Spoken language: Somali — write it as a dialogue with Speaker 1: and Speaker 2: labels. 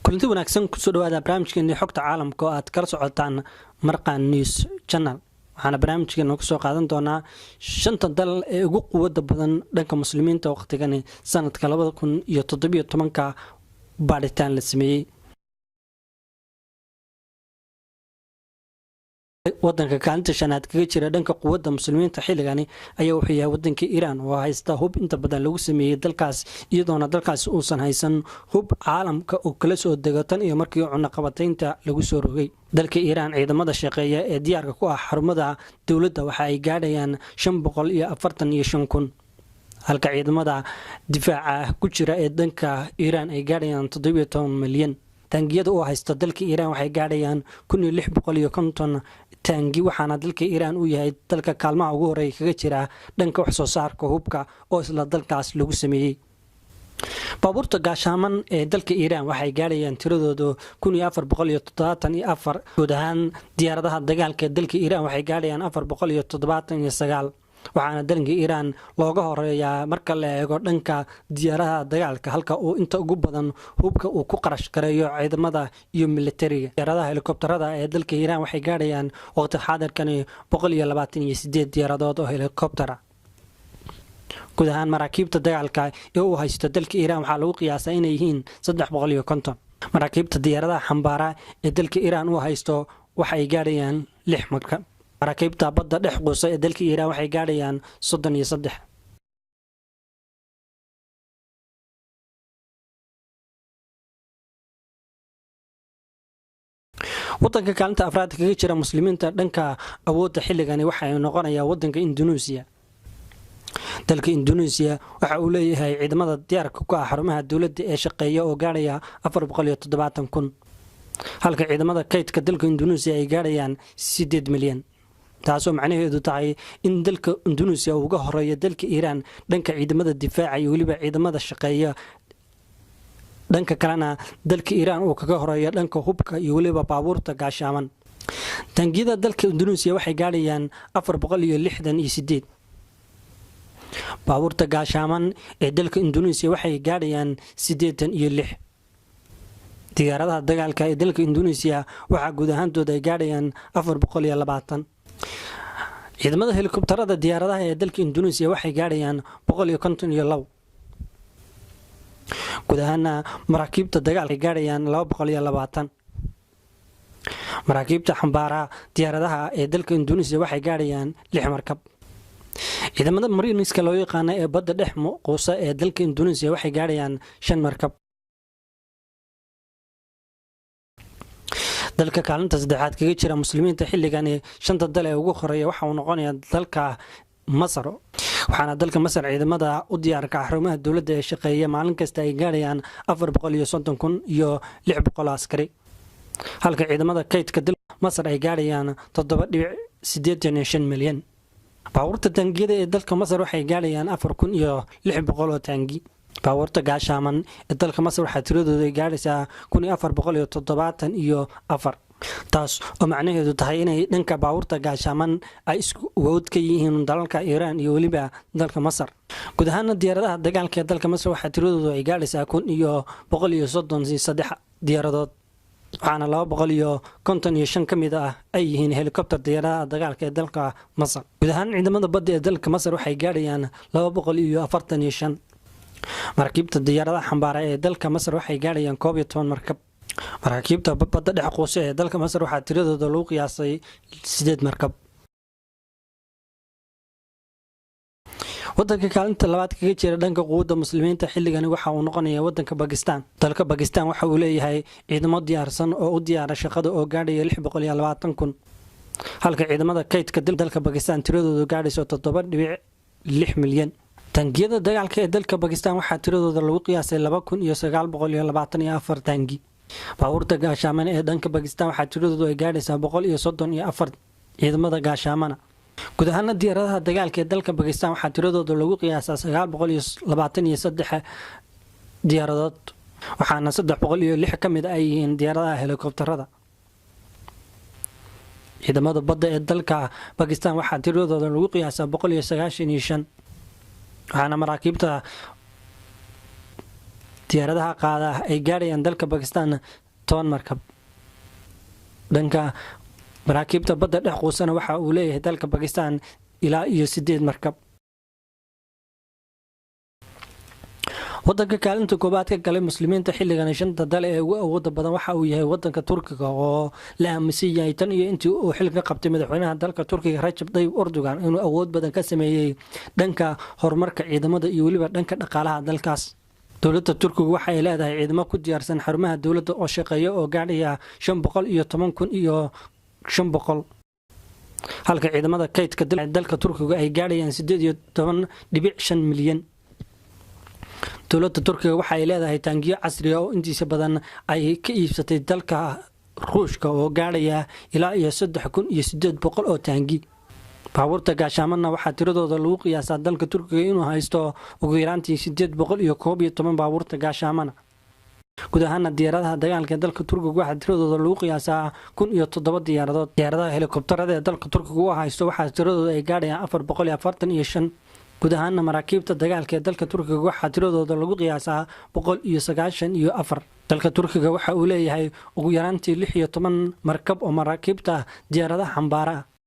Speaker 1: kulanti wanaagsan kusoo dhawaada barnaamijkeena xogta caalamka oo aad kala socotaan Marqaan News Channel. waxaana barnaamijkeena kusoo qaadan doonaa shanta dal ee ugu quwadda badan dhanka muslimiinta waqtigani sanadka 2017 baaritaan la sameeyay. wadanka kaalinta shanaad kaga jira dhanka quwadda muslimiinta xilligani ayaa wuxuu yahay wadanka Iran oo haysta hub inta badan lagu sameeyay dalkaas iyadoona dalkaas uusan haysan hub caalamka oo kala soo dego tan iyo markii cunaqabataynta lagu soo rogay. dalka Iran ciidamada shaqeeya ee diyaarka ku ah xarumada dawladda waxa ay gaadhayaan 545,000 halka ciidamada difaaca ku jira ee danka Iran ay gaadhayaan 17 milyan. taangiyada oo haysta dalka Iran waxay gaadhayaan 1650 taangi waxaana dalka Iran uu yahay dalka kaalmaha ugu horeeya kaga jira dhanka wax soo saarka hubka oo isla dalkaas lagu sameeyay. baabuurta gaashaaman ee dalka Iran waxay gaadhayaan tiradoodu 1474 guud ahaan diyaaradaha dagaalka ee dalka Iran waxay gaadhayaan 479 waxaana dalka Iran looga horeeyaa marka la eego dhanka diyaaradaha dagaalka halka uu inta ugu badan hubka uu ku qarash gareeyo ciidamada iyo militariga. diyaaradaha helikobtarada ee dalka Iran waxay gaadhayaan waqti xaadirkani 128 diyaaradood oo helikobtara. guud ahaan maraakiibta dagaalka ee uu haysto dalka Iran waxaa lagu qiyaasaa inay yihiin 350. maraakiibta diyaaradaha xambaara ee dalka Iran uu haysto waxay gaadhayaan 6 markab. maraakiibta badda dhex quusa ee dalka Iran waxay gaadhayaan 33. wadanka kaalinta afraad kaga jira muslimiinta dhanka awoodda xilligani waxa ay noqonayaa wadanka Indonesia. dalka Indonesia waxa uu leeyahay ciidamada diyaarka ku ah xarumaha dawladda ee shaqeeya oo gaadhaya 470,000 halka ciidamada kaydka dalka Indonesia ay gaadhayaan 8 milyan. taasoo macnaheedu tahay in dalka Indonesia uu uga horeeyo dalka Iran dhanka ciidamada difaaca iyo waliba ciidamada shaqeeya. dhanka kalena dalka Iran uu kaga horeeyo dhanka hubka iyo waliba baabuurta gaashaaman. taangiyada dalka Indonesia waxay gaadhayaan 468. baabuurta gaashaaman ee dalka Indonesia waxay gaadhayaan 86. diyaaradaha dagaalka ee dalka Indonesia waxa guud ahaantooda ay gaadhayaan 420. ciidamada helikobtarada diyaaradaha ee dalka Indonesia waxay gaadhayaan 152. guud ahaan maraakiibta dagaalka ay gaadhayaan 220. maraakiibta xambaara diyaaradaha ee dalka Indonesia waxay gaadhayaan 6 markab. ciidamada mariiniska loo yaqaan ee badda dhex quusa ee dalka Indonesia waxay gaadhayaan 5 markab. dalka kaalinta saddexaad kaga jira muslimiinta xilligan ee shanta dal ee ugu horeeya waxa uu noqonayaa dalka Masar. waxaana dalka Masar ciidamada u diyaarka xarumaha dawladda ee shaqeeya maalin kasta ay gaadhayaan 430,000 iyo 600 askari halka ciidamada kaydka dalka Masar ay gaadhayaan 7.85 milyan. baabuurta taangiyada ee dalka Masar waxay gaadhayaan 4,600 taangi. baabuurta gaashaaman ee dalka Masar waxaa tiradoodu gaadhaysaa 1,474 taas oo macnaheedu tahay inay dhanka baabuurta gaashaaman ay isku awood ka yihiin dalalka Iran iyo waliba dalka Masar. guud ahaan diyaaradaha dagaalka ee dalka Masar waxaa tiradoodu ay gaadhaysaa 1,133 diyaaradood waxaana 255 ka mid ah ay yihiin helikobtar diyaaradaha dagaalka ee dalka Masar. guud ahaan ciidamada badda ee dalka Masar waxay gaadhayaan 245. maraakiibta diyaaradaha xambaara ee dalka Masar waxay gaadhayaan 11 markab. maraakiibta badda dhex quusa ee dalka Masar waxaa tiradooda lagu qiyaasay 8 markab. wadanka kaalinta labaad kaga jira dhanka quwadda muslimiinta xilligani waxa uu noqonayaa wadanka Pakistan. dalka Pakistan waxa uu leeyahay ciidamo diyaarsan oo u diyaara shaqada oo gaadhaya 620,000 halka ciidamada kaydka dalka Pakistan tiradoodu gaadhayso 7.6 milyan. taangiyada dagaalka ee dalka Pakistan waxaa tiradooda lagu qiyaasay 2,924 taangi. baabuurta gaashaaman ee dhanka Pakistan waxaa tiradoodu ay gaadhaysaa 134 ciidamada gaashaamana. guud ahaan diyaaradaha dagaalka ee dalka Pakistan waxaa tiradooda lagu qiyaasaa 923 diyaaradood waxaana 306 ka mid ah yihiin diyaaradaha helikobtarada. ciidamada badda ee dalka Pakistan waxaa tiradooda lagu qiyaasaa 195 waxaana maraakiibta diyaaradaha qaada ay gaadhayaan dalka Bakistan 10 markab. dhanka maraakiibta badda dhex quusana waxa uu leeyahay dalka Bakistan ilaa iyo 8 markab. wadanka kaalinta koobaad ka galay muslimiinta xilligan shanta dal ee ugu awoodda badan waxa uu yahay wadanka Turkiga oo la aaminsan yahay tan iyo intii uu xilka qabtay madaxweynaha dalka Turkiga Recep Tayyip Erdogan inuu awood badan ka sameeyay dhanka horumarka ciidamada iyo waliba dhanka dhaqaalaha dalkaas. dowladda Turkiga waxa ay leedahay ciidamo ku diyaarsan xarumaha dowladda oo shaqeeya oo gaadhaya 510,000 iyo 500 halka ciidamada kaydka dalka Turkiga ay gaadhayaan 18.5 milyan. dowladda Turkiga waxa ay leedahay taangiyo casri ah oo intiisa badan ay ka iibsatay dalka Ruushka oo gaadhaya ilaa iyo 3,800 oo taangi. baabuurta gaashaamana waxaa tiradooda lagu qiyaasaa dalka Turkiga inuu haysto ugu yaraantii 811 baabuurta gaashaamana. guud ahaan diyaaradaha dagaalka ee dalka Turkiga waxaa tiradooda lagu qiyaasaa 1,007 diyaaradood. diyaaradaha helikobtarada ee dalka Turkiga uu haysto waxaa tiradooda ay gaadhayaan 445. guud ahaan maraakiibta dagaalka ee dalka Turkiga waxaa tiradooda lagu qiyaasaa 194. dalka Turkiga waxa uu leeyahay ugu yaraantii 16 markab oo maraakiibta diyaaradaha xambaara.